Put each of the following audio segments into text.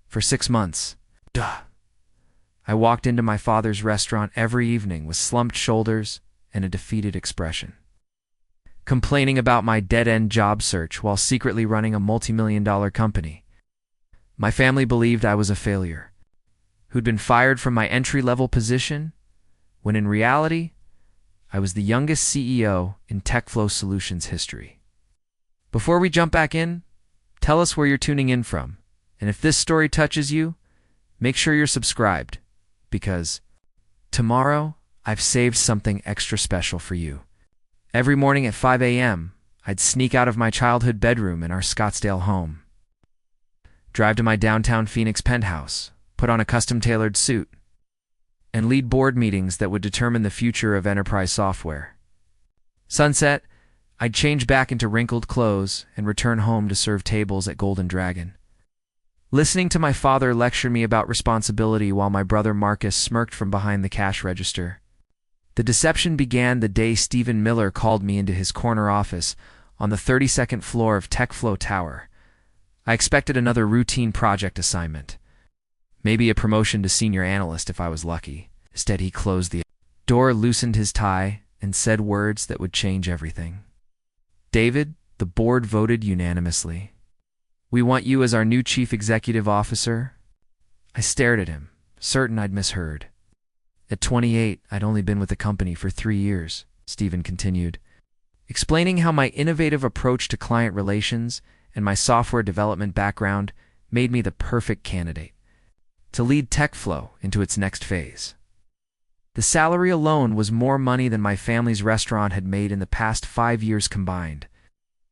For 6 months. Duh. I walked into my father's restaurant every evening with slumped shoulders and a defeated expression, complaining about my dead-end job search while secretly running a multi-million-dollar company. My family believed I was a failure, who'd been fired from my entry-level position, when in reality, I was the youngest CEO in TechFlow Solutions history. Before we jump back in, tell us where you're tuning in from, and if this story touches you, make sure you're subscribed, because tomorrow I've saved something extra special for you. Every morning at 5 a.m., I'd sneak out of my childhood bedroom in our Scottsdale home, drive to my downtown Phoenix penthouse, put on a custom-tailored suit, and lead board meetings that would determine the future of enterprise software. Sunset, I'd change back into wrinkled clothes and return home to serve tables at Golden Dragon, listening to my father lecture me about responsibility while my brother Marcus smirked from behind the cash register. The deception began the day Stephen Miller called me into his corner office on the 32nd floor of TechFlow Tower. I expected another routine project assignment, maybe a promotion to senior analyst if I was lucky. Instead, he closed the door, loosened his tie, and said words that would change everything. "David, the board voted unanimously. We want you as our new chief executive officer." I stared at him, certain I'd misheard. At 28, I'd only been with the company for 3 years, Stephen continued, explaining how my innovative approach to client relations and my software development background made me the perfect candidate to lead TechFlow into its next phase. The salary alone was more money than my family's restaurant had made in the past 5 years combined.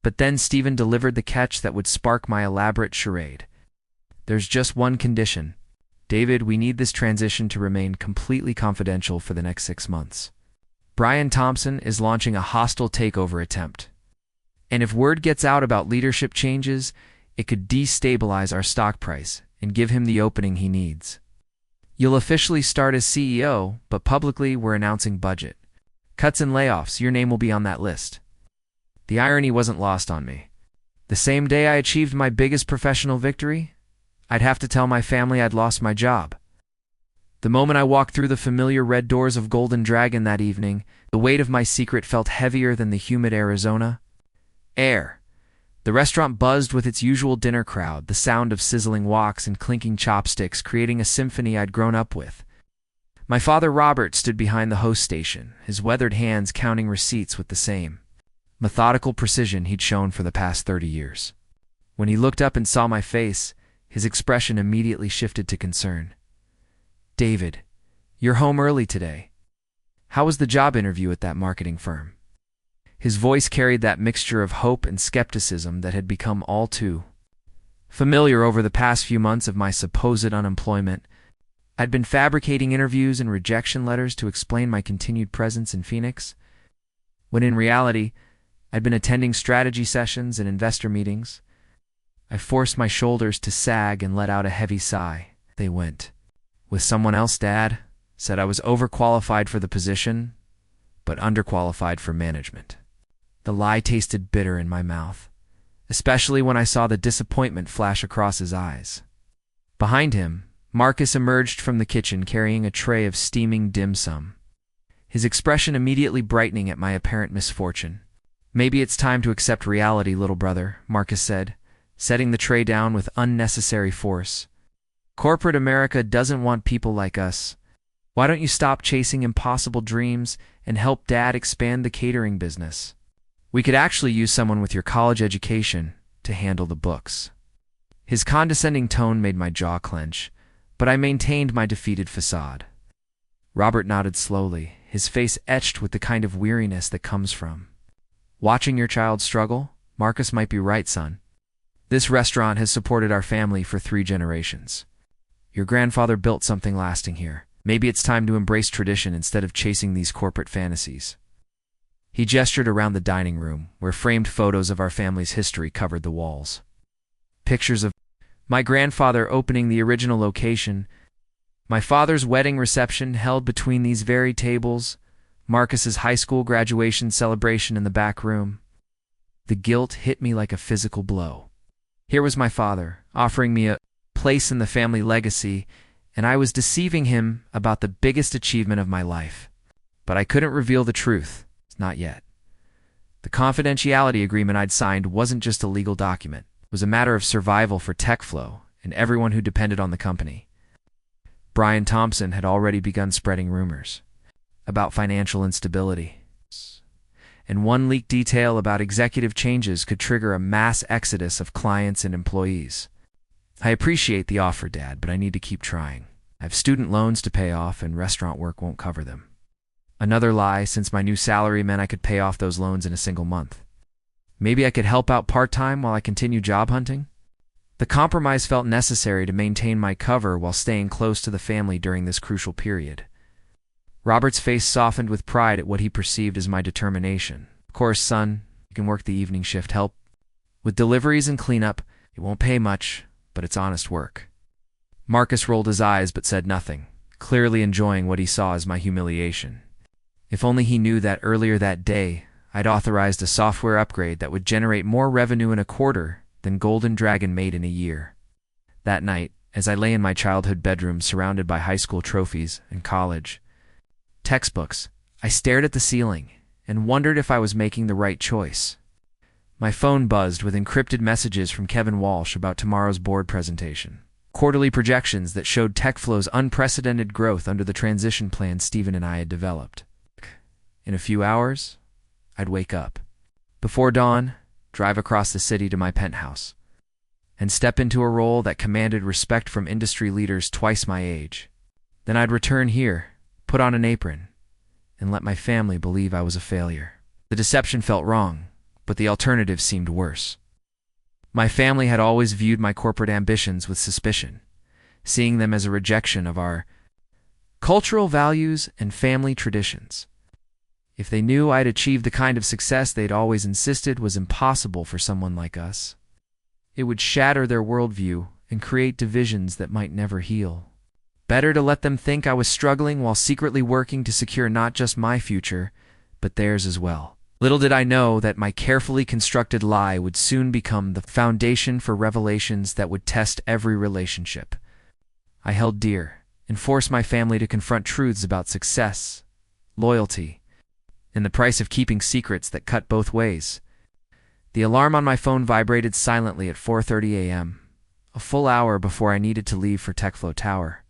But then Stephen delivered the catch that would spark my elaborate charade. "There's just one condition. David, we need this transition to remain completely confidential for the next 6 months. Brian Thompson is launching a hostile takeover attempt. And if word gets out about leadership changes, it could destabilize our stock price and give him the opening he needs. You'll officially start as CEO, but publicly we're announcing budget cuts and layoffs. Your name will be on that list." The irony wasn't lost on me. The same day I achieved my biggest professional victory, I'd have to tell my family I'd lost my job. The moment I walked through the familiar red doors of Golden Dragon that evening, the weight of my secret felt heavier than the humid Arizona air. The restaurant buzzed with its usual dinner crowd, the sound of sizzling woks and clinking chopsticks creating a symphony I'd grown up with. My father Robert stood behind the host station, his weathered hands counting receipts with the same methodical precision he'd shown for the past 30 years. When he looked up and saw my face, his expression immediately shifted to concern. "David, you're home early today. How was the job interview at that marketing firm?" His voice carried that mixture of hope and skepticism that had become all too familiar over the past few months of my supposed unemployment. I'd been fabricating interviews and rejection letters to explain my continued presence in Phoenix, when in reality, I'd been attending strategy sessions and investor meetings. I forced my shoulders to sag and let out a heavy sigh. "They went with someone else, Dad. Said I was overqualified for the position, but underqualified for management." The lie tasted bitter in my mouth, especially when I saw the disappointment flash across his eyes. Behind him, Marcus emerged from the kitchen carrying a tray of steaming dim sum, his expression immediately brightening at my apparent misfortune. "Maybe it's time to accept reality, little brother," Marcus said, setting the tray down with unnecessary force. "Corporate America doesn't want people like us. Why don't you stop chasing impossible dreams and help Dad expand the catering business? We could actually use someone with your college education to handle the books." His condescending tone made my jaw clench, but I maintained my defeated facade. Robert nodded slowly, his face etched with the kind of weariness that comes from watching your child struggle. "Marcus might be right, son. This restaurant has supported our family for 3 generations. Your grandfather built something lasting here. Maybe it's time to embrace tradition instead of chasing these corporate fantasies." He gestured around the dining room, where framed photos of our family's history covered the walls. Pictures of my grandfather opening the original location, my father's wedding reception held between these very tables, Marcus's high school graduation celebration in the back room. The guilt hit me like a physical blow. Here was my father, offering me a place in the family legacy, and I was deceiving him about the biggest achievement of my life. But I couldn't reveal the truth. Not yet. The confidentiality agreement I'd signed wasn't just a legal document. It was a matter of survival for TechFlow and everyone who depended on the company. Brian Thompson had already begun spreading rumors about financial instability. And one leaked detail about executive changes could trigger a mass exodus of clients and employees. I appreciate the offer, Dad, but I need to keep trying. I have student loans to pay off and restaurant work won't cover them. Another lie, since my new salary meant I could pay off those loans in a single month. Maybe I could help out part-time while I continue job hunting? The compromise felt necessary to maintain my cover while staying close to the family during this crucial period. Robert's face softened with pride at what he perceived as my determination. Of course, son, you can work the evening shift help. With deliveries and cleanup, it won't pay much, but it's honest work. Marcus rolled his eyes but said nothing, clearly enjoying what he saw as my humiliation. If only he knew that earlier that day, I'd authorized a software upgrade that would generate more revenue in a quarter than Golden Dragon made in a year. That night, as I lay in my childhood bedroom surrounded by high school trophies and college textbooks, I stared at the ceiling and wondered if I was making the right choice. My phone buzzed with encrypted messages from Kevin Walsh about tomorrow's board presentation. Quarterly projections that showed TechFlow's unprecedented growth under the transition plan Stephen and I had developed. In a few hours, I'd wake up. Before dawn, drive across the city to my penthouse, and step into a role that commanded respect from industry leaders twice my age. Then I'd return here, put on an apron, and let my family believe I was a failure. The deception felt wrong, but the alternative seemed worse. My family had always viewed my corporate ambitions with suspicion, seeing them as a rejection of our cultural values and family traditions. If they knew I'd achieved the kind of success they'd always insisted was impossible for someone like us, it would shatter their worldview and create divisions that might never heal. Better to let them think I was struggling while secretly working to secure not just my future, but theirs as well. Little did I know that my carefully constructed lie would soon become the foundation for revelations that would test every relationship I held dear and force my family to confront truths about success, loyalty, and the price of keeping secrets that cut both ways. The alarm on my phone vibrated silently at 4:30 a.m., a full hour before I needed to leave for TechFlow Tower.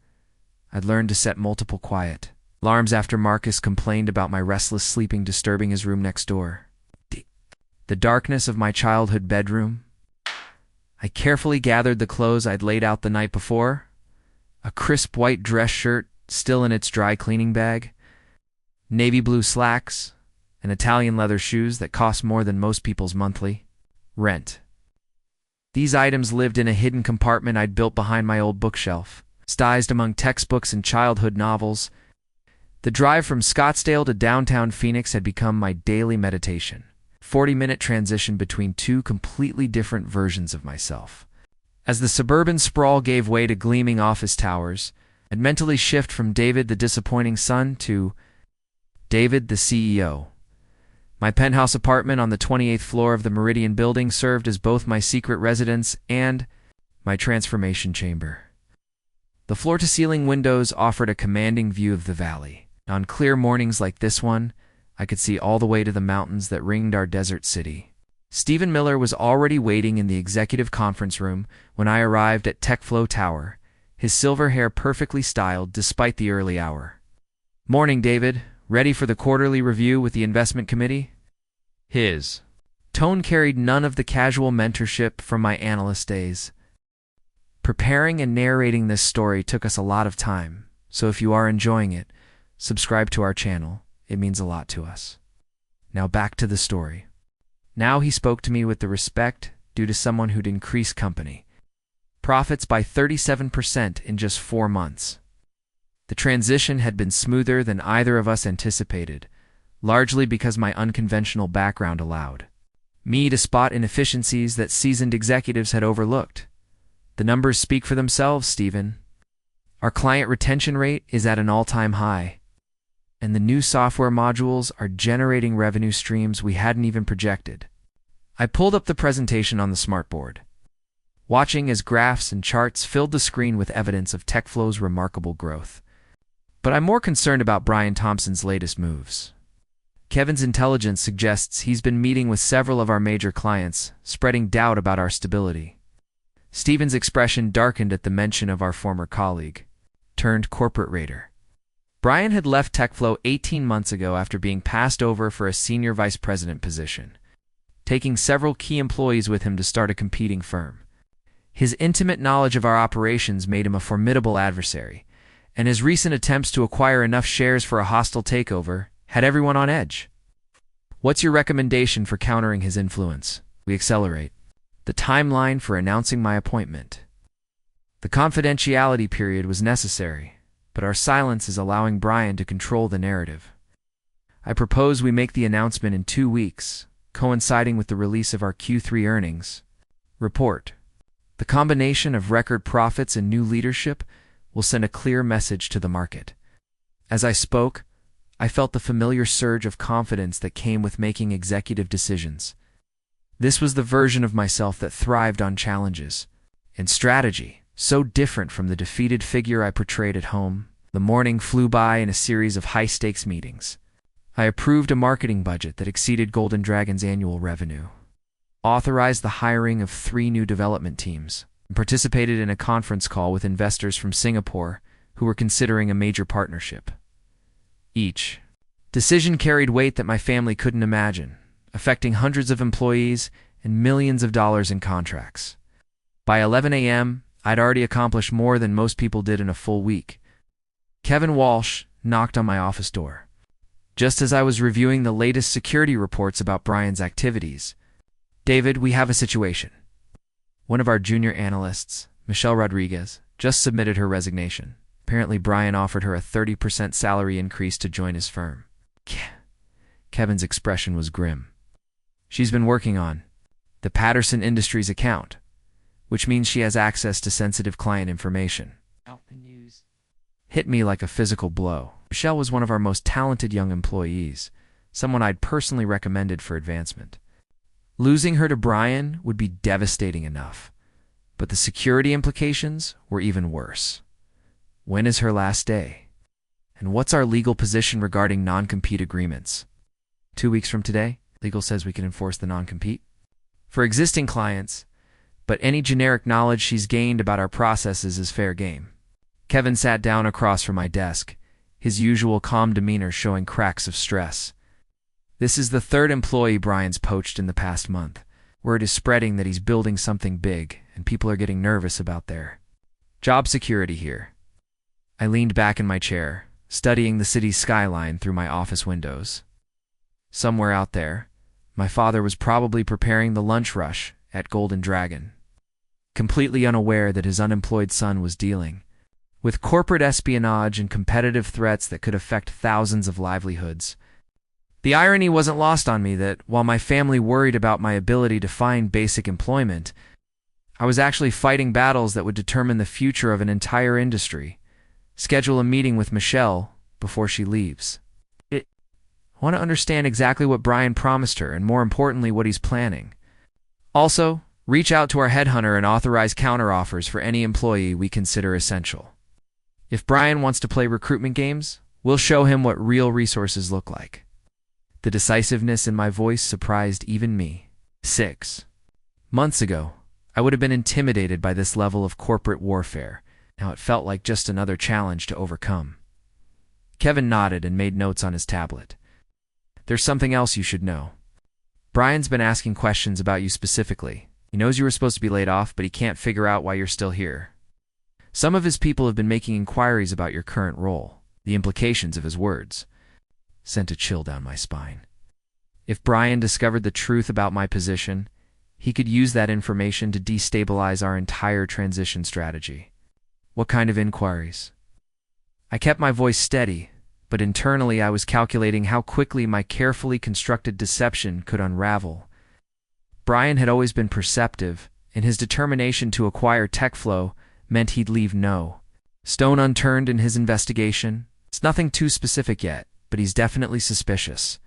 I'd learned to set multiple quiet alarms after Marcus complained about my restless sleeping disturbing his room next door. The darkness of my childhood bedroom. I carefully gathered the clothes I'd laid out the night before. A crisp white dress shirt still in its dry cleaning bag, navy blue slacks, and Italian leather shoes that cost more than most people's monthly rent. These items lived in a hidden compartment I'd built behind my old bookshelf, stized among textbooks and childhood novels. The drive from Scottsdale to downtown Phoenix had become my daily meditation. 40-minute transition between two completely different versions of myself. As the suburban sprawl gave way to gleaming office towers, I'd mentally shift from David the disappointing son to David the CEO. My penthouse apartment on the 28th floor of the Meridian building served as both my secret residence and my transformation chamber. The floor-to-ceiling windows offered a commanding view of the valley. On clear mornings like this one, I could see all the way to the mountains that ringed our desert city. Stephen Miller was already waiting in the executive conference room when I arrived at TechFlow Tower, his silver hair perfectly styled despite the early hour. "Morning, David. Ready for the quarterly review with the investment committee?" His tone carried none of the casual mentorship from my analyst days. Preparing and narrating this story took us a lot of time, so if you are enjoying it, subscribe to our channel. It means a lot to us. Now back to the story. Now he spoke to me with the respect due to someone who'd increased company profits by 37% in just 4 months. The transition had been smoother than either of us anticipated, largely because my unconventional background allowed me to spot inefficiencies that seasoned executives had overlooked. The numbers speak for themselves, Stephen. Our client retention rate is at an all-time high, and the new software modules are generating revenue streams we hadn't even projected. I pulled up the presentation on the smartboard. watching as graphs and charts filled the screen with evidence of TechFlow's remarkable growth. But I'm more concerned about Brian Thompson's latest moves. Kevin's intelligence suggests he's been meeting with several of our major clients, spreading doubt about our stability. Stephen's expression darkened at the mention of our former colleague, turned corporate raider. Brian had left TechFlow 18 months ago after being passed over for a senior vice president position, taking several key employees with him to start a competing firm. His intimate knowledge of our operations made him a formidable adversary, and his recent attempts to acquire enough shares for a hostile takeover had everyone on edge. What's your recommendation for countering his influence? We accelerate the timeline for announcing my appointment. The confidentiality period was necessary, but our silence is allowing Brian to control the narrative. I propose we make the announcement in 2 weeks, coinciding with the release of our Q3 earnings report. The combination of record profits and new leadership will send a clear message to the market. As I spoke, I felt the familiar surge of confidence that came with making executive decisions. This was the version of myself that thrived on challenges and strategy, so different from the defeated figure I portrayed at home. The morning flew by in a series of high-stakes meetings. I approved a marketing budget that exceeded Golden Dragon's annual revenue, authorized the hiring of 3 new development teams, and participated in a conference call with investors from Singapore who were considering a major partnership. Each decision carried weight that my family couldn't imagine, affecting hundreds of employees and millions of dollars in contracts. By 11 a.m., I'd already accomplished more than most people did in a full week. Kevin Walsh knocked on my office door. Just as I was reviewing the latest security reports about Brian's activities. David, we have a situation. One of our junior analysts, Michelle Rodriguez, just submitted her resignation. Apparently, Brian offered her a 30% salary increase to join his firm. Kevin's expression was grim. She's been working on the Patterson Industries account, which means she has access to sensitive client information. Out the news. Hit me like a physical blow. Michelle was one of our most talented young employees, someone I'd personally recommended for advancement. Losing her to Brian would be devastating enough, but the security implications were even worse. When is her last day? And what's our legal position regarding non-compete agreements? 2 weeks from today, legal says we can enforce the non-compete for existing clients, but any generic knowledge she's gained about our processes is fair game. Kevin sat down across from my desk, his usual calm demeanor showing cracks of stress. This is the 3rd employee Brian's poached in the past month. Word is spreading that he's building something big, and people are getting nervous about their job security here. I leaned back in my chair, studying the city's skyline through my office windows. Somewhere out there, my father was probably preparing the lunch rush at Golden Dragon, completely unaware that his unemployed son was dealing with corporate espionage and competitive threats that could affect thousands of livelihoods. The irony wasn't lost on me that, while my family worried about my ability to find basic employment, I was actually fighting battles that would determine the future of an entire industry. Schedule a meeting with Michelle before she leaves. I want to understand exactly what Brian promised her and, more importantly, what he's planning. Also, reach out to our headhunter and authorize counteroffers for any employee we consider essential. If Brian wants to play recruitment games, we'll show him what real resources look like. The decisiveness in my voice surprised even me. 6 months ago, I would have been intimidated by this level of corporate warfare. Now it felt like just another challenge to overcome. Kevin nodded and made notes on his tablet. There's something else you should know. Brian's been asking questions about you specifically. He knows you were supposed to be laid off, but he can't figure out why you're still here. Some of his people have been making inquiries about your current role. The implications of his words sent a chill down my spine. If Brian discovered the truth about my position, he could use that information to destabilize our entire transition strategy. What kind of inquiries? I kept my voice steady, but internally I was calculating how quickly my carefully constructed deception could unravel. Brian had always been perceptive, and his determination to acquire TechFlow meant he'd leave no stone unturned in his investigation. It's nothing too specific yet, but he's definitely suspicious.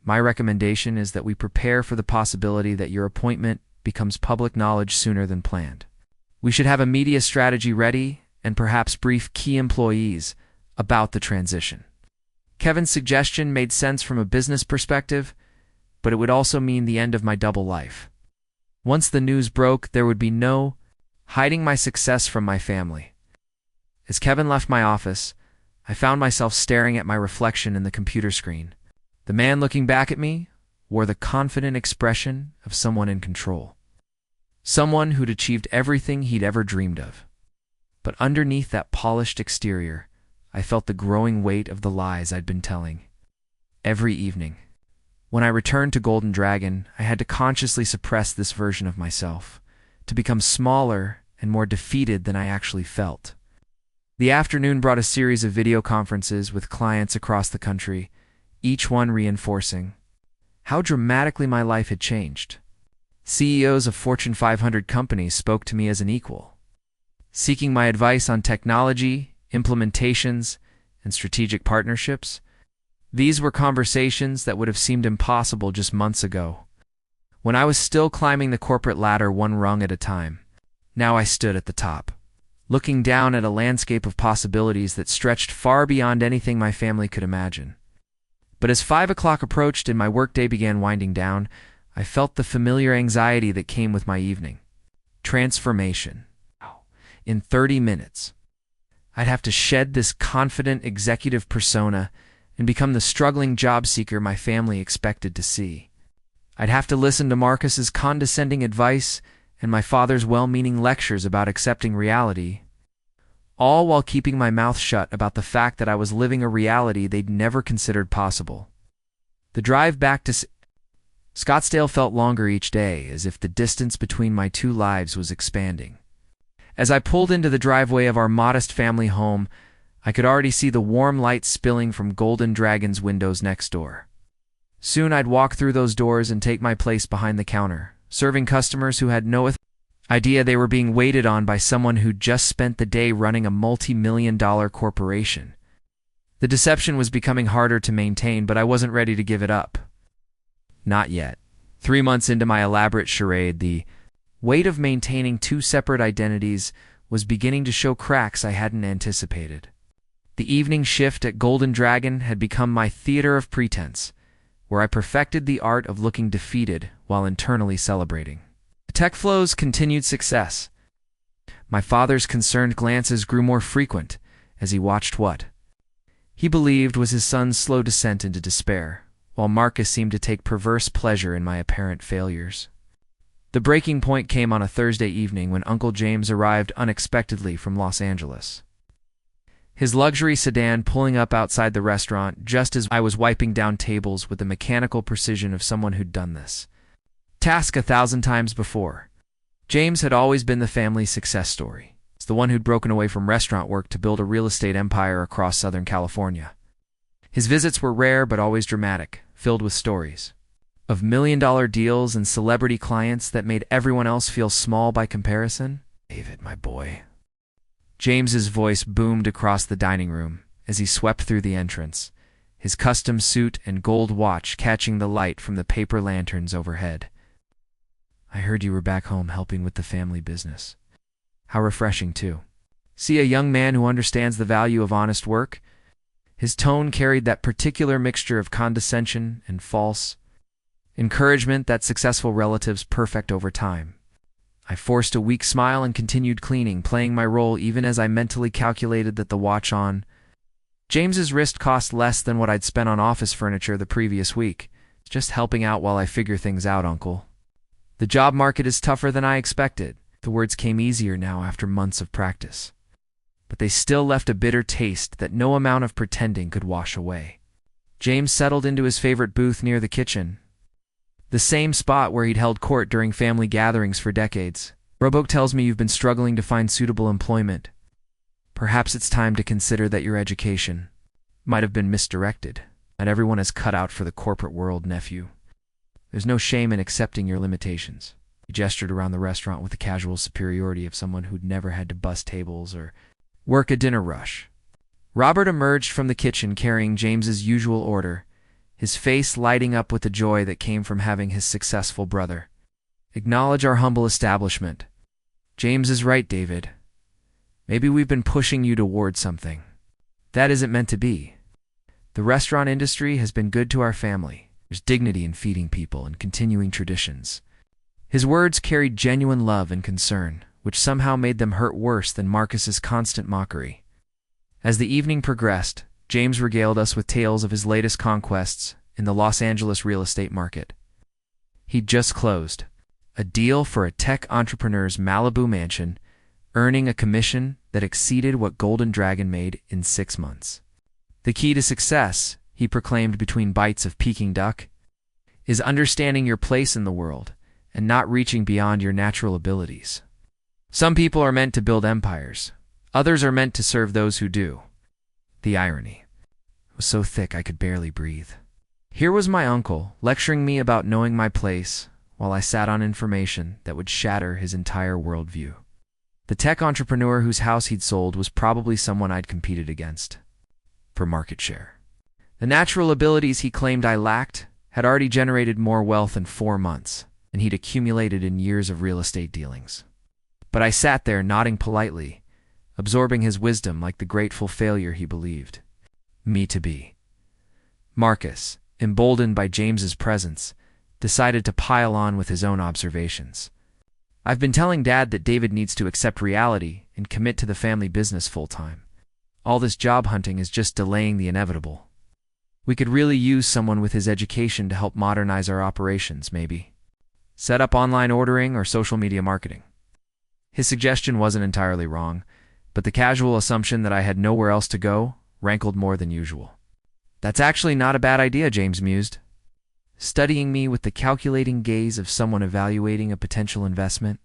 My recommendation is that we prepare for the possibility that your appointment becomes public knowledge sooner than planned. We should have a media strategy ready and perhaps brief key employees about the transition. Kevin's suggestion made sense from a business perspective, but it would also mean the end of my double life. Once the news broke, there would be no hiding my success from my family. As Kevin left my office, I found myself staring at my reflection in the computer screen. The man looking back at me wore the confident expression of someone in control. Someone who'd achieved everything he'd ever dreamed of. But underneath that polished exterior, I felt the growing weight of the lies I'd been telling. Every evening, when I returned to Golden Dragon, I had to consciously suppress this version of myself, to become smaller and more defeated than I actually felt. The afternoon brought a series of video conferences with clients across the country, each one reinforcing how dramatically my life had changed. CEOs of Fortune 500 companies spoke to me as an equal, seeking my advice on technology, implementations, and strategic partnerships. These were conversations that would have seemed impossible just months ago, when I was still climbing the corporate ladder one rung at a time. Now I stood at the top, looking down at a landscape of possibilities that stretched far beyond anything my family could imagine. But as 5 o'clock approached and my workday began winding down, I felt the familiar anxiety that came with my evening. Transformation. In 30 minutes, I'd have to shed this confident executive persona and become the struggling job seeker my family expected to see. I'd have to listen to Marcus's condescending advice and my father's well-meaning lectures about accepting reality, all while keeping my mouth shut about the fact that I was living a reality they'd never considered possible. The drive back to Scottsdale felt longer each day, as if the distance between my two lives was expanding. As I pulled into the driveway of our modest family home, I could already see the warm light spilling from Golden Dragon's windows next door. Soon I'd walk through those doors and take my place behind the counter, serving customers who had no idea they were being waited on by someone who'd just spent the day running a multi-million-dollar corporation. The deception was becoming harder to maintain, but I wasn't ready to give it up. Not yet. 3 months into my elaborate charade, the weight of maintaining two separate identities was beginning to show cracks I hadn't anticipated. The evening shift at Golden Dragon had become my theater of pretense, where I perfected the art of looking defeated while internally celebrating. TechFlow's continued success. My father's concerned glances grew more frequent as he watched what he believed was his son's slow descent into despair, while Marcus seemed to take perverse pleasure in my apparent failures. The breaking point came on a Thursday evening when Uncle James arrived unexpectedly from Los Angeles. His luxury sedan pulling up outside the restaurant just as I was wiping down tables with the mechanical precision of someone who'd done this task 1,000 times before. James had always been the family's success story. It's the one who'd broken away from restaurant work to build a real estate empire across Southern California. His visits were rare but always dramatic, filled with stories of million-dollar deals and celebrity clients that made everyone else feel small by comparison. David, my boy. James's voice boomed across the dining room as he swept through the entrance, his custom suit and gold watch catching the light from the paper lanterns overhead. I heard you were back home helping with the family business. How refreshing, too. See a young man who understands the value of honest work? His tone carried that particular mixture of condescension and false encouragement that successful relatives perfect over time. I forced a weak smile and continued cleaning, playing my role even as I mentally calculated that the watch on James's wrist cost less than what I'd spent on office furniture the previous week. It's just helping out while I figure things out, Uncle. The job market is tougher than I expected. The words came easier now after months of practice. But they still left a bitter taste that no amount of pretending could wash away. James settled into his favorite booth near the kitchen, the same spot where he'd held court during family gatherings for decades. Roboke tells me you've been struggling to find suitable employment. Perhaps it's time to consider that your education might have been misdirected. Not everyone is cut out for the corporate world, nephew. There's no shame in accepting your limitations. He gestured around the restaurant with the casual superiority of someone who'd never had to bus tables or work a dinner rush. Robert emerged from the kitchen carrying James's usual order, his face lighting up with the joy that came from having his successful brother Acknowledge our humble establishment. James is right, David. Maybe we've been pushing you toward something. That isn't meant to be. The restaurant industry has been good to our family. There's dignity in feeding people and continuing traditions. His words carried genuine love and concern, which somehow made them hurt worse than Marcus's constant mockery. As the evening progressed, James regaled us with tales of his latest conquests in the Los Angeles real estate market. He'd just closed a deal for a tech entrepreneur's Malibu mansion, earning a commission that exceeded what Golden Dragon made in 6 months. The key to success, he proclaimed between bites of Peking duck, is understanding your place in the world and not reaching beyond your natural abilities. Some people are meant to build empires. Others are meant to serve those who do. The irony was so thick I could barely breathe. Here was my uncle lecturing me about knowing my place while I sat on information that would shatter his entire worldview. The tech entrepreneur whose house he'd sold was probably someone I'd competed against for market share. The natural abilities he claimed I lacked had already generated more wealth in 4 months than he'd accumulated in years of real estate dealings. But I sat there nodding politely, absorbing his wisdom like the grateful failure he believed me to be. Marcus, emboldened by James's presence, decided to pile on with his own observations. I've been telling Dad that David needs to accept reality and commit to the family business full-time. All this job hunting is just delaying the inevitable. We could really use someone with his education to help modernize our operations, maybe. Set up online ordering or social media marketing. His suggestion wasn't entirely wrong, but the casual assumption that I had nowhere else to go rankled more than usual. That's actually not a bad idea, James mused, studying me with the calculating gaze of someone evaluating a potential investment.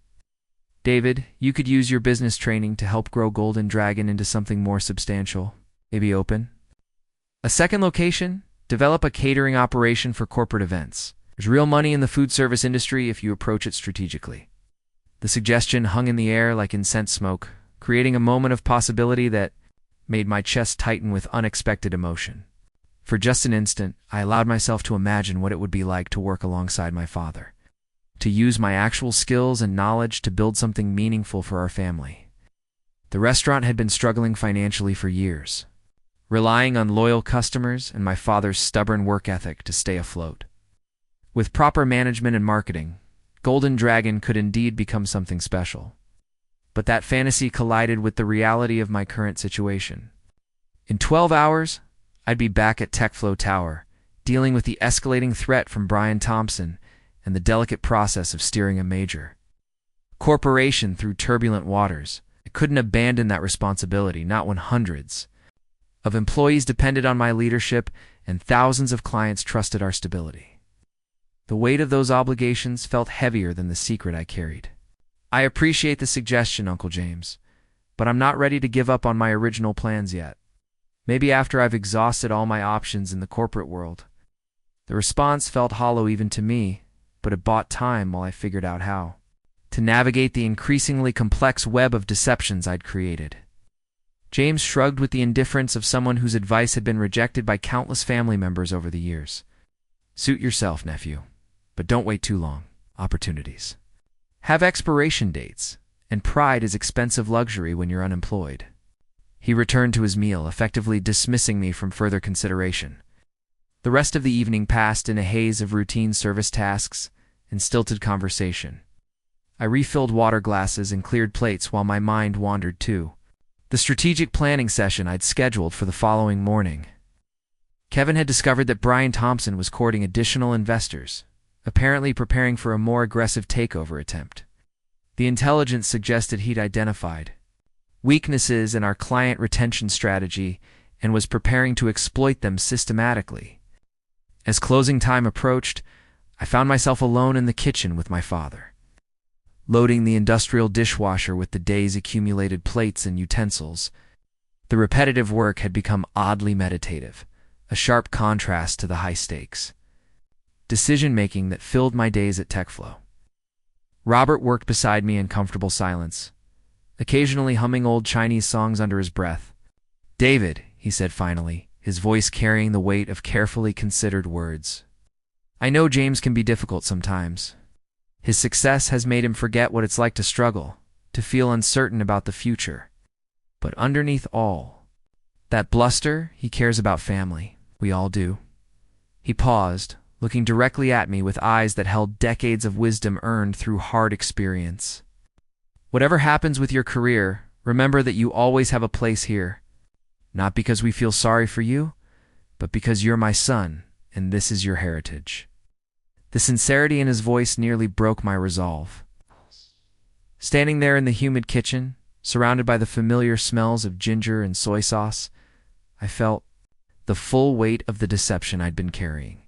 David, you could use your business training to help grow Golden Dragon into something more substantial, maybe open a second location, develop a catering operation for corporate events. There's real money in the food service industry if you approach it strategically. The suggestion hung in the air like incense smoke, creating a moment of possibility that made my chest tighten with unexpected emotion. For just an instant, I allowed myself to imagine what it would be like to work alongside my father, to use my actual skills and knowledge to build something meaningful for our family. The restaurant had been struggling financially for years, relying on loyal customers and my father's stubborn work ethic to stay afloat. With proper management and marketing, Golden Dragon could indeed become something special. But that fantasy collided with the reality of my current situation. In 12 hours, I'd be back at TechFlow Tower, dealing with the escalating threat from Brian Thompson and the delicate process of steering a major corporation through turbulent waters. I couldn't abandon that responsibility, not when hundreds of employees depended on my leadership and thousands of clients trusted our stability. The weight of those obligations felt heavier than the secret I carried. I appreciate the suggestion, Uncle James, but I'm not ready to give up on my original plans yet. Maybe after I've exhausted all my options in the corporate world. The response felt hollow even to me, but it bought time while I figured out how to navigate the increasingly complex web of deceptions I'd created. James shrugged with the indifference of someone whose advice had been rejected by countless family members over the years. Suit yourself, nephew, but don't wait too long. Opportunities have expiration dates, and pride is expensive luxury when you're unemployed. He returned to his meal, effectively dismissing me from further consideration. The rest of the evening passed in a haze of routine service tasks and stilted conversation. I refilled water glasses and cleared plates while my mind wandered to the strategic planning session I'd scheduled for the following morning. Kevin had discovered that Brian Thompson was courting additional investors, apparently preparing for a more aggressive takeover attempt. The intelligence suggested he'd identified weaknesses in our client retention strategy and was preparing to exploit them systematically. As closing time approached, I found myself alone in the kitchen with my father, loading the industrial dishwasher with the day's accumulated plates and utensils. The repetitive work had become oddly meditative, a sharp contrast to the high stakes decision-making that filled my days at TechFlow. Robert worked beside me in comfortable silence, occasionally humming old Chinese songs under his breath. "David," he said finally, his voice carrying the weight of carefully considered words. "I know James can be difficult sometimes, His success has made him forget what it's like to struggle, to feel uncertain about the future. But underneath all that bluster, he cares about family. We all do. He paused, looking directly at me with eyes that held decades of wisdom earned through hard experience. Whatever happens with your career, remember that you always have a place here. Not because we feel sorry for you, but because you're my son, and this is your heritage. The sincerity in his voice nearly broke my resolve. Standing there in the humid kitchen, surrounded by the familiar smells of ginger and soy sauce, I felt the full weight of the deception I'd been carrying.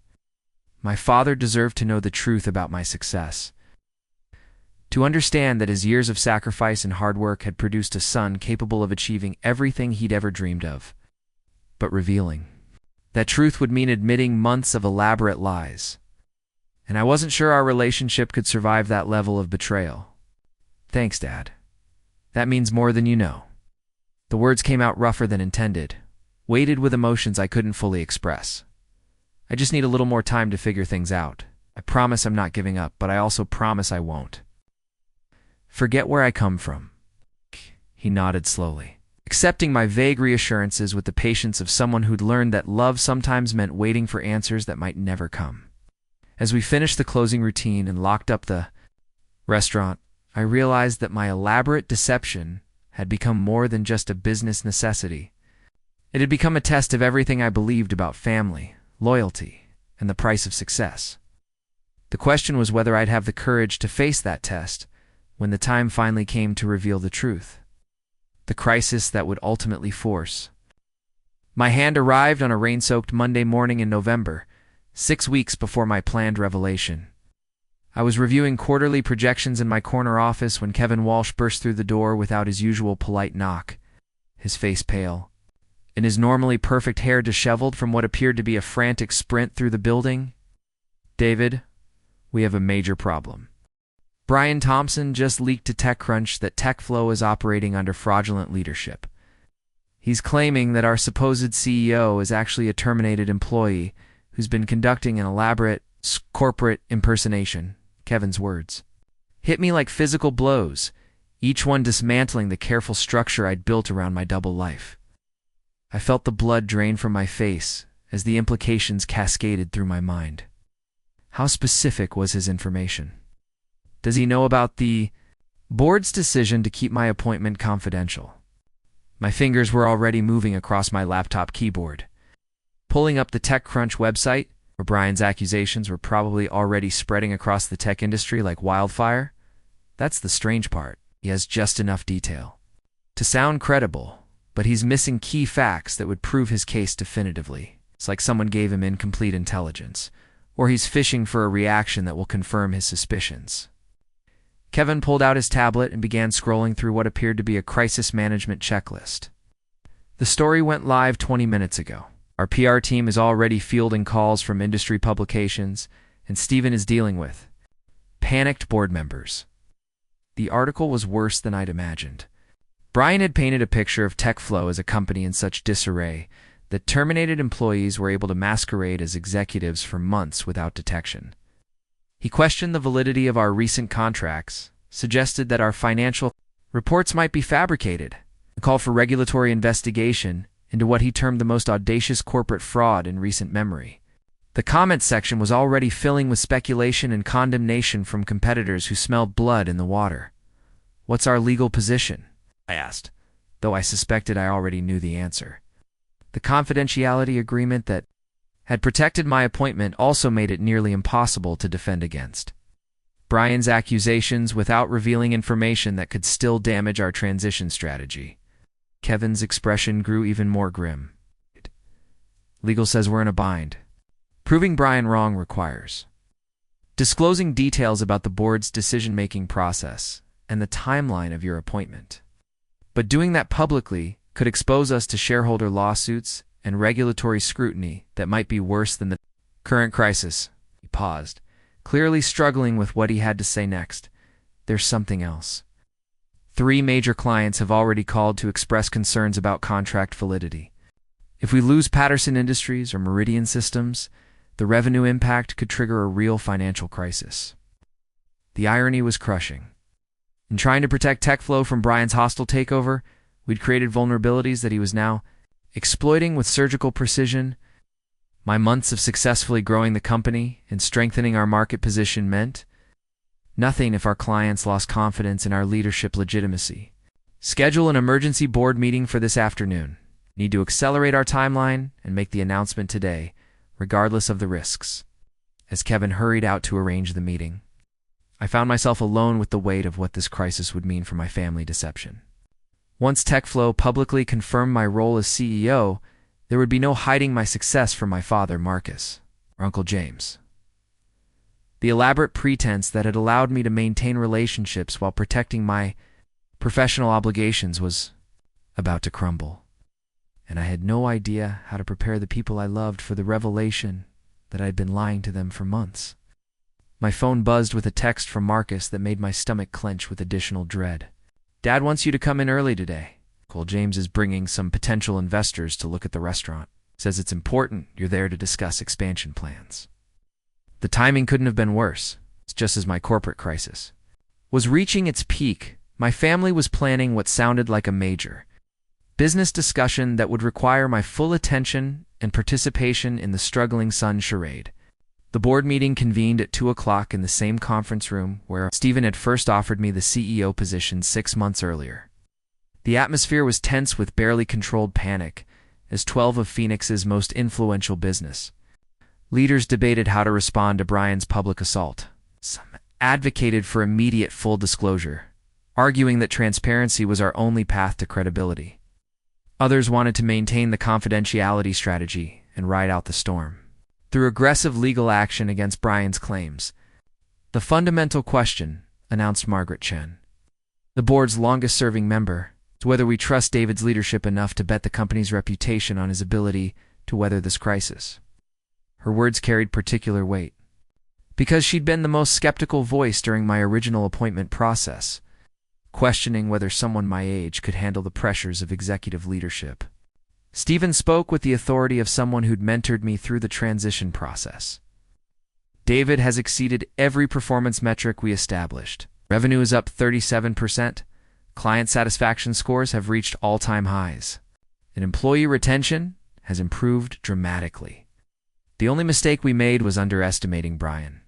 My father deserved to know the truth about my success. To understand that his years of sacrifice and hard work had produced a son capable of achieving everything he'd ever dreamed of. But revealing that truth would mean admitting months of elaborate lies. And I wasn't sure our relationship could survive that level of betrayal. Thanks, Dad. That means more than you know. The words came out rougher than intended, weighted with emotions I couldn't fully express. I just need a little more time to figure things out. I promise I'm not giving up, but I also promise I won't. Forget where I come from. He nodded slowly, accepting my vague reassurances with the patience of someone who'd learned that love sometimes meant waiting for answers that might never come. As we finished the closing routine and locked up the restaurant, I realized that my elaborate deception had become more than just a business necessity. It had become a test of everything I believed about family, loyalty, and the price of success. The question was whether I'd have the courage to face that test when the time finally came to reveal the truth. The crisis that would ultimately force. My hand arrived on a rain-soaked Monday morning in November, 6 weeks before my planned revelation. I was reviewing quarterly projections in my corner office when Kevin Walsh burst through the door without his usual polite knock, his face pale, and his normally perfect hair disheveled from what appeared to be a frantic sprint through the building. "David, we have a major problem. Brian Thompson just leaked to TechCrunch that TechFlow is operating under fraudulent leadership. He's claiming that our supposed CEO is actually a terminated employee who's been conducting an elaborate corporate impersonation." Kevin's words hit me like physical blows, each one dismantling the careful structure I'd built around my double life. I felt the blood drain from my face as the implications cascaded through my mind. How specific was his information? Does he know about the board's decision to keep my appointment confidential? My fingers were already moving across my laptop keyboard, pulling up the TechCrunch website, where Brian's accusations were probably already spreading across the tech industry like wildfire. That's the strange part. He has just enough detail to sound credible, but he's missing key facts that would prove his case definitively. It's like someone gave him incomplete intelligence, or he's fishing for a reaction that will confirm his suspicions. Kevin pulled out his tablet and began scrolling through what appeared to be a crisis management checklist. The story went live 20 minutes ago. Our PR team is already fielding calls from industry publications, and Steven is dealing with panicked board members. The article was worse than I'd imagined. Brian had painted a picture of TechFlow as a company in such disarray that terminated employees were able to masquerade as executives for months without detection. He questioned the validity of our recent contracts, suggested that our financial reports might be fabricated, and called for regulatory investigation into what he termed the most audacious corporate fraud in recent memory. The comments section was already filling with speculation and condemnation from competitors who smelled blood in the water. "What's our legal position?" I asked, though I suspected I already knew the answer. The confidentiality agreement that had protected my appointment also made it nearly impossible to defend against Brian's accusations without revealing information that could still damage our transition strategy. Kevin's expression grew even more grim. "Legal says we're in a bind. Proving Brian wrong requires disclosing details about the board's decision-making process and the timeline of your appointment. But doing that publicly could expose us to shareholder lawsuits and regulatory scrutiny that might be worse than the current crisis." He paused, clearly struggling with what he had to say next. "There's something else. 3 major clients have already called to express concerns about contract validity. If we lose Patterson Industries or Meridian Systems, the revenue impact could trigger a real financial crisis." The irony was crushing. In trying to protect TechFlow from Brian's hostile takeover, we'd created vulnerabilities that he was now exploiting with surgical precision. My months of successfully growing the company and strengthening our market position meant nothing if our clients lost confidence in our leadership legitimacy. Schedule an emergency board meeting for this afternoon. Need to accelerate our timeline and make the announcement today, regardless of the risks. As Kevin hurried out to arrange the meeting, I found myself alone with the weight of what this crisis would mean for my family deception. Once TechFlow publicly confirmed my role as CEO, there would be no hiding my success from my father, Marcus, or Uncle James. The elaborate pretense that had allowed me to maintain relationships while protecting my professional obligations was about to crumble, and I had no idea how to prepare the people I loved for the revelation that I had been lying to them for months. My phone buzzed with a text from Marcus that made my stomach clench with additional dread. "Dad wants you to come in early today. Uncle James is bringing some potential investors to look at the restaurant. Says it's important you're there to discuss expansion plans." The timing couldn't have been worse. It's just as my corporate crisis was reaching its peak, my family was planning what sounded like a major business discussion that would require my full attention and participation in the struggling son charade. The board meeting convened at 2 o'clock in the same conference room where Stephen had first offered me the CEO position 6 months earlier. The atmosphere was tense with barely controlled panic, as 12 of Phoenix's most influential business leaders debated how to respond to Brian's public assault. Some advocated for immediate full disclosure, arguing that transparency was our only path to credibility. Others wanted to maintain the confidentiality strategy and ride out the storm through aggressive legal action against Brian's claims. "The fundamental question," announced Margaret Chen, the board's longest-serving member, is whether we trust David's leadership enough to bet the company's reputation on his ability to weather this crisis. Her words carried particular weight, because she'd been the most skeptical voice during my original appointment process, questioning whether someone my age could handle the pressures of executive leadership. Stephen spoke with the authority of someone who'd mentored me through the transition process. "David has exceeded every performance metric we established. Revenue is up 37%. Client satisfaction scores have reached all-time highs. And employee retention has improved dramatically. The only mistake we made was underestimating Brian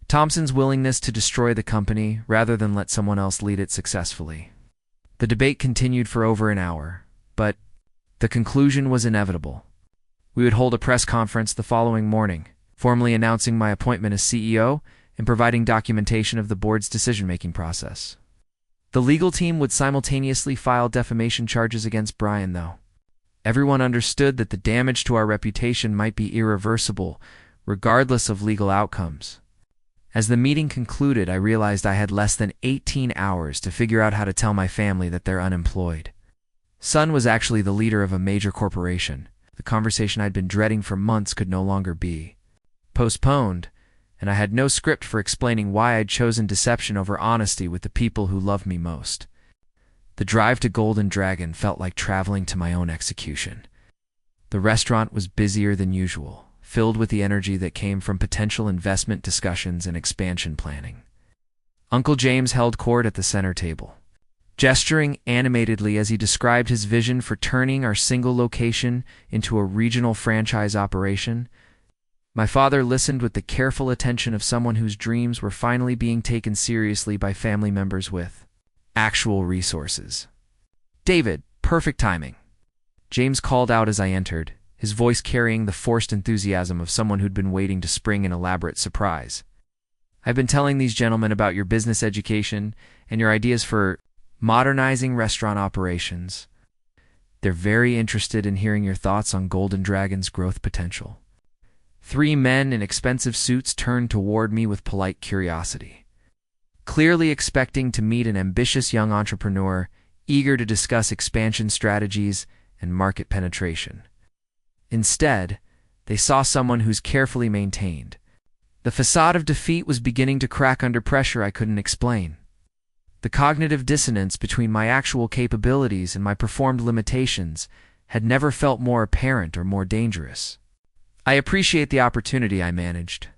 Thompson's willingness to destroy the company rather than let someone else lead it successfully." The debate continued for over an hour, but the conclusion was inevitable. We would hold a press conference the following morning, formally announcing my appointment as CEO and providing documentation of the board's decision-making process. The legal team would simultaneously file defamation charges against Brian, though. Everyone understood that the damage to our reputation might be irreversible, regardless of legal outcomes. As the meeting concluded, I realized I had less than 18 hours to figure out how to tell my family that they're unemployed. Son was actually the leader of a major corporation. The conversation I'd been dreading for months could no longer be postponed, and I had no script for explaining why I'd chosen deception over honesty with the people who loved me most. The drive to Golden Dragon felt like traveling to my own execution. The restaurant was busier than usual, filled with the energy that came from potential investment discussions and expansion planning. Uncle James held court at the center table, gesturing animatedly as he described his vision for turning our single location into a regional franchise operation. My father listened with the careful attention of someone whose dreams were finally being taken seriously by family members with actual resources. "David, perfect timing," James called out as I entered, his voice carrying the forced enthusiasm of someone who'd been waiting to spring an elaborate surprise. "I've been telling these gentlemen about your business education and your ideas for modernizing restaurant operations. They're very interested in hearing your thoughts on Golden Dragon's growth potential." 3 men in expensive suits turned toward me with polite curiosity, clearly expecting to meet an ambitious young entrepreneur eager to discuss expansion strategies and market penetration. Instead, they saw someone who's carefully maintained. The facade of defeat was beginning to crack under pressure I couldn't explain. The cognitive dissonance between my actual capabilities and my performed limitations had never felt more apparent or more dangerous. "I appreciate the opportunity," I managed,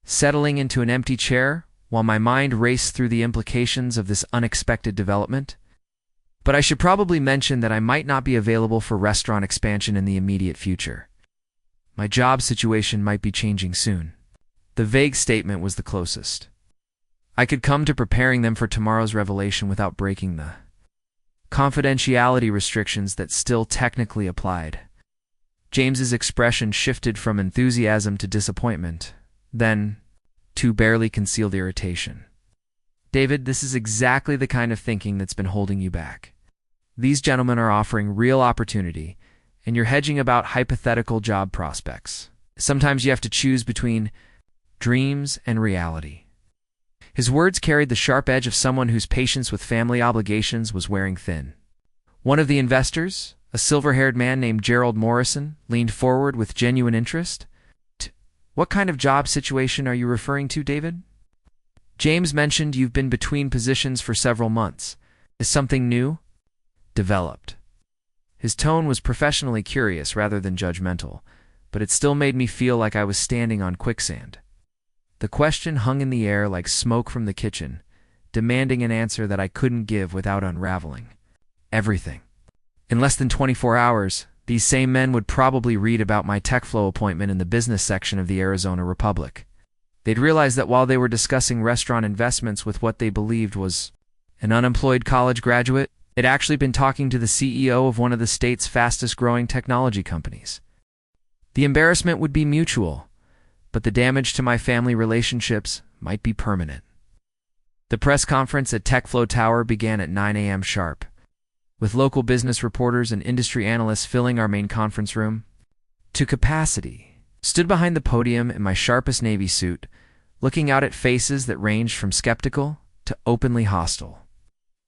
settling into an empty chair while my mind raced through the implications of this unexpected development. But I should probably mention that I might not be available for restaurant expansion in the immediate future. My job situation might be changing soon. The vague statement was the closest I could come to preparing them for tomorrow's revelation without breaking the confidentiality restrictions that still technically applied. James's expression shifted from enthusiasm to disappointment, then to barely concealed irritation. David, this is exactly the kind of thinking that's been holding you back. These gentlemen are offering real opportunity, and you're hedging about hypothetical job prospects. Sometimes you have to choose between dreams and reality. His words carried the sharp edge of someone whose patience with family obligations was wearing thin. One of the investors, a silver-haired man named Gerald Morrison, leaned forward with genuine interest. What kind of job situation are you referring to, David? James mentioned you've been between positions for several months. Is something new developed? His tone was professionally curious rather than judgmental, but it still made me feel like I was standing on quicksand. The question hung in the air like smoke from the kitchen, demanding an answer that I couldn't give without unraveling everything. In less than 24 hours, these same men would probably read about my TechFlow appointment in the business section of the Arizona Republic. They'd realize that while they were discussing restaurant investments with what they believed was an unemployed college graduate, they'd actually been talking to the CEO of one of the state's fastest-growing technology companies. The embarrassment would be mutual, but the damage to my family relationships might be permanent. The press conference at TechFlow Tower began at 9 a.m. sharp, with local business reporters and industry analysts filling our main conference room to capacity. Stood behind the podium in my sharpest navy suit, looking out at faces that ranged from skeptical to openly hostile.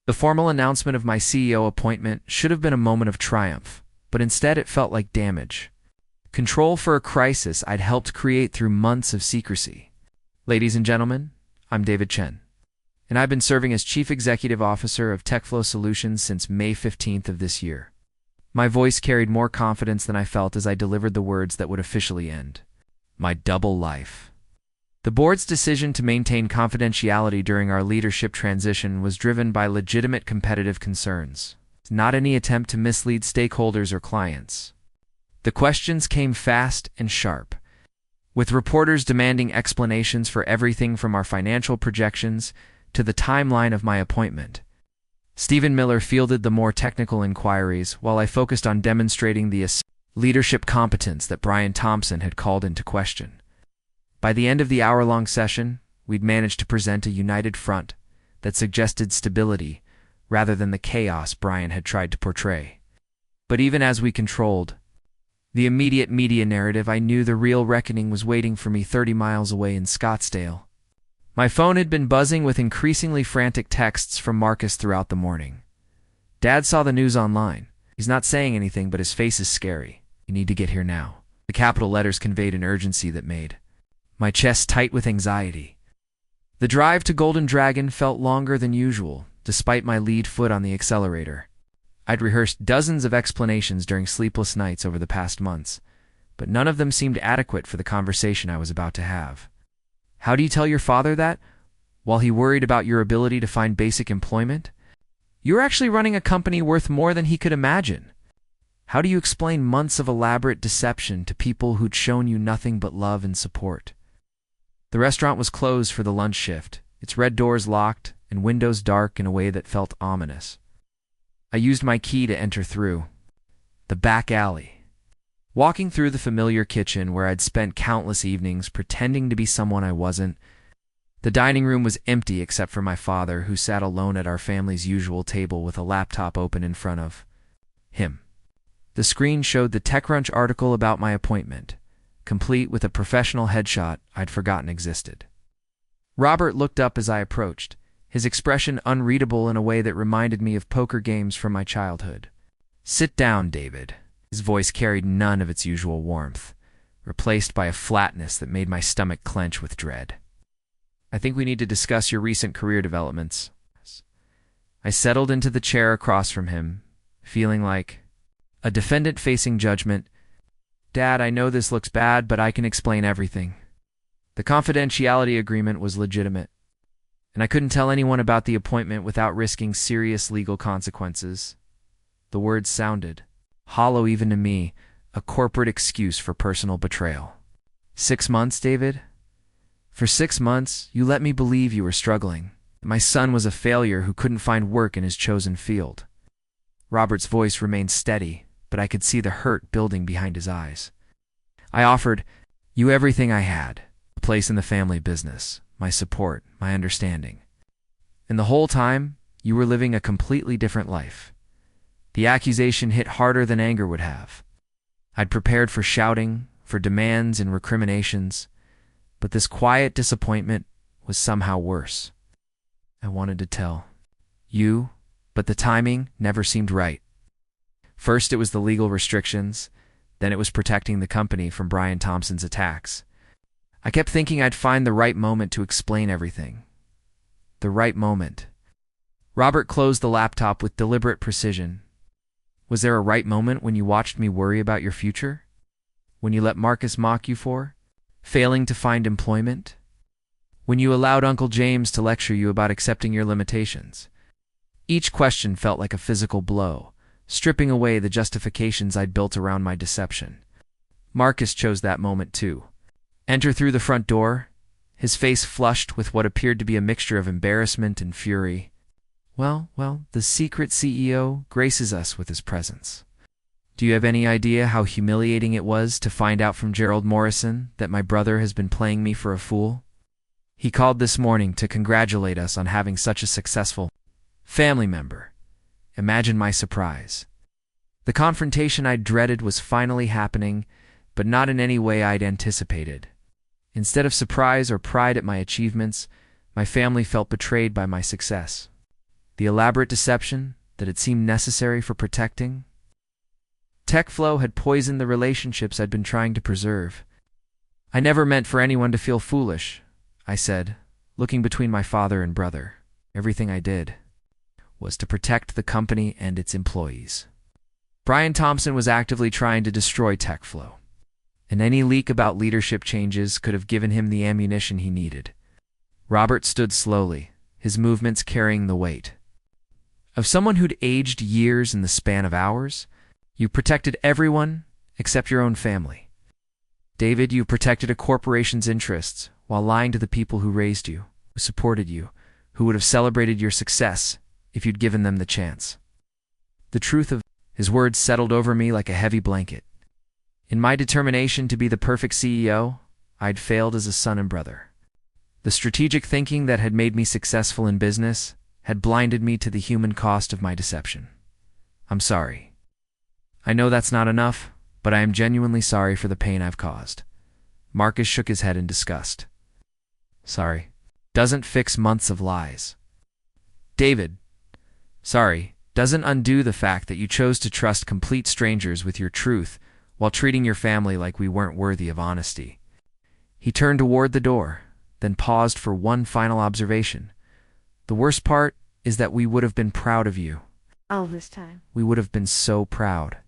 The formal announcement of my CEO appointment should have been a moment of triumph, but instead it felt like damage. Control for a crisis I'd helped create through months of secrecy. Ladies and gentlemen, I'm David Chen, and I've been serving as Chief Executive Officer of TechFlow Solutions since May 15th of this year. My voice carried more confidence than I felt as I delivered the words that would officially end my double life. The board's decision to maintain confidentiality during our leadership transition was driven by legitimate competitive concerns, not any attempt to mislead stakeholders or clients. The questions came fast and sharp, with reporters demanding explanations for everything from our financial projections to the timeline of my appointment. Stephen Miller fielded the more technical inquiries, while I focused on demonstrating the leadership competence that Brian Thompson had called into question. By the end of the hour-long session, we'd managed to present a united front that suggested stability rather than the chaos Brian had tried to portray. But even as we controlled the immediate media narrative, I knew the real reckoning was waiting for me 30 miles away in Scottsdale. My phone had been buzzing with increasingly frantic texts from Marcus throughout the morning. Dad saw the news online. He's not saying anything, but his face is scary. You need to get here now. The capital letters conveyed an urgency that made my chest tight with anxiety. The drive to Golden Dragon felt longer than usual, despite my lead foot on the accelerator. I'd rehearsed dozens of explanations during sleepless nights over the past months, but none of them seemed adequate for the conversation I was about to have. How do you tell your father that, while he worried about your ability to find basic employment? You're actually running a company worth more than he could imagine. How do you explain months of elaborate deception to people who'd shown you nothing but love and support? The restaurant was closed for the lunch shift, its red doors locked and windows dark in a way that felt ominous. I used my key to enter through the back alley, walking through the familiar kitchen where I'd spent countless evenings pretending to be someone I wasn't. The dining room was empty except for my father, who sat alone at our family's usual table with a laptop open in front of him. The screen showed the TechCrunch article about my appointment, complete with a professional headshot I'd forgotten existed. Robert looked up as I approached, his expression unreadable in a way that reminded me of poker games from my childhood. "Sit down, David." His voice carried none of its usual warmth, replaced by a flatness that made my stomach clench with dread. "I think we need to discuss your recent career developments." I settled into the chair across from him, feeling like a defendant facing judgment. "Dad, I know this looks bad, but I can explain everything." The confidentiality agreement was legitimate. and I couldn't tell anyone about the appointment without risking serious legal consequences. The words sounded hollow even to me, a corporate excuse for personal betrayal. 6 months, David? For 6 months, you let me believe you were struggling. My son was a failure who couldn't find work in his chosen field. Robert's voice remained steady, but I could see the hurt building behind his eyes. I offered you everything I had, a place in the family business, my support, my understanding. And the whole time, you were living a completely different life. The accusation hit harder than anger would have. I'd prepared for shouting, for demands and recriminations, but this quiet disappointment was somehow worse. I wanted to tell you, but the timing never seemed right. First it was the legal restrictions, then it was protecting the company from Brian Thompson's attacks. I kept thinking I'd find the right moment to explain everything. The right moment. Robert closed the laptop with deliberate precision. Was there a right moment when you watched me worry about your future? When you let Marcus mock you for failing to find employment? When you allowed Uncle James to lecture you about accepting your limitations? Each question felt like a physical blow, stripping away the justifications I'd built around my deception. Marcus chose that moment too. Enter through the front door, his face flushed with what appeared to be a mixture of embarrassment and fury. Well, the secret CEO graces us with his presence. Do you have any idea how humiliating it was to find out from Gerald Morrison that my brother has been playing me for a fool? He called this morning to congratulate us on having such a successful family member. Imagine my surprise. The confrontation I'd dreaded was finally happening, but not in any way I'd anticipated. Instead of surprise or pride at my achievements, my family felt betrayed by my success. The elaborate deception that had seemed necessary for protecting TechFlow had poisoned the relationships I'd been trying to preserve. I never meant for anyone to feel foolish, I said, looking between my father and brother. Everything I did was to protect the company and its employees. Brian Thompson was actively trying to destroy TechFlow, and any leak about leadership changes could have given him the ammunition he needed. Robert stood slowly, his movements carrying the weight of someone who'd aged years in the span of hours. You protected everyone except your own family. David, you protected a corporation's interests while lying to the people who raised you, who supported you, who would have celebrated your success if you'd given them the chance. The truth of his words settled over me like a heavy blanket. In my determination to be the perfect CEO, I'd failed as a son and brother. The strategic thinking that had made me successful in business had blinded me to the human cost of my deception. I'm sorry. I know that's not enough, but I am genuinely sorry for the pain I've caused. Marcus shook his head in disgust. Sorry. Doesn't fix months of lies. David, sorry, doesn't undo the fact that you chose to trust complete strangers with your truth while treating your family like we weren't worthy of honesty. He turned toward the door, then paused for one final observation. The worst part is that we would have been proud of you. All this time. We would have been so proud.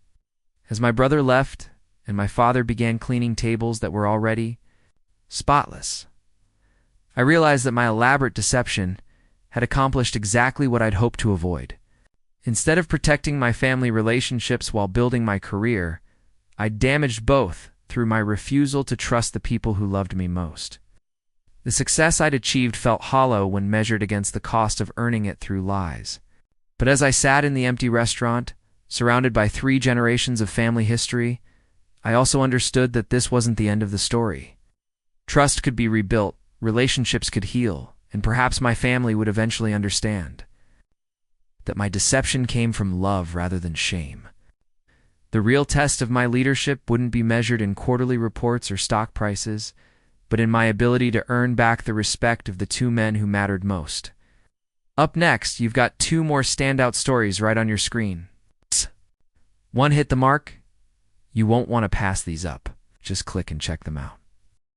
As my brother left, and my father began cleaning tables that were already spotless, I realized that my elaborate deception had accomplished exactly what I'd hoped to avoid. Instead of protecting my family relationships while building my career, I damaged both through my refusal to trust the people who loved me most. The success I'd achieved felt hollow when measured against the cost of earning it through lies. But as I sat in the empty restaurant, surrounded by 3 generations of family history, I also understood that this wasn't the end of the story. Trust could be rebuilt, relationships could heal, and perhaps my family would eventually understand that my deception came from love rather than shame. The real test of my leadership wouldn't be measured in quarterly reports or stock prices, but in my ability to earn back the respect of the 2 men who mattered most. Up next, you've got 2 more standout stories right on your screen. One hit the mark. You won't want to pass these up. Just click and check them out.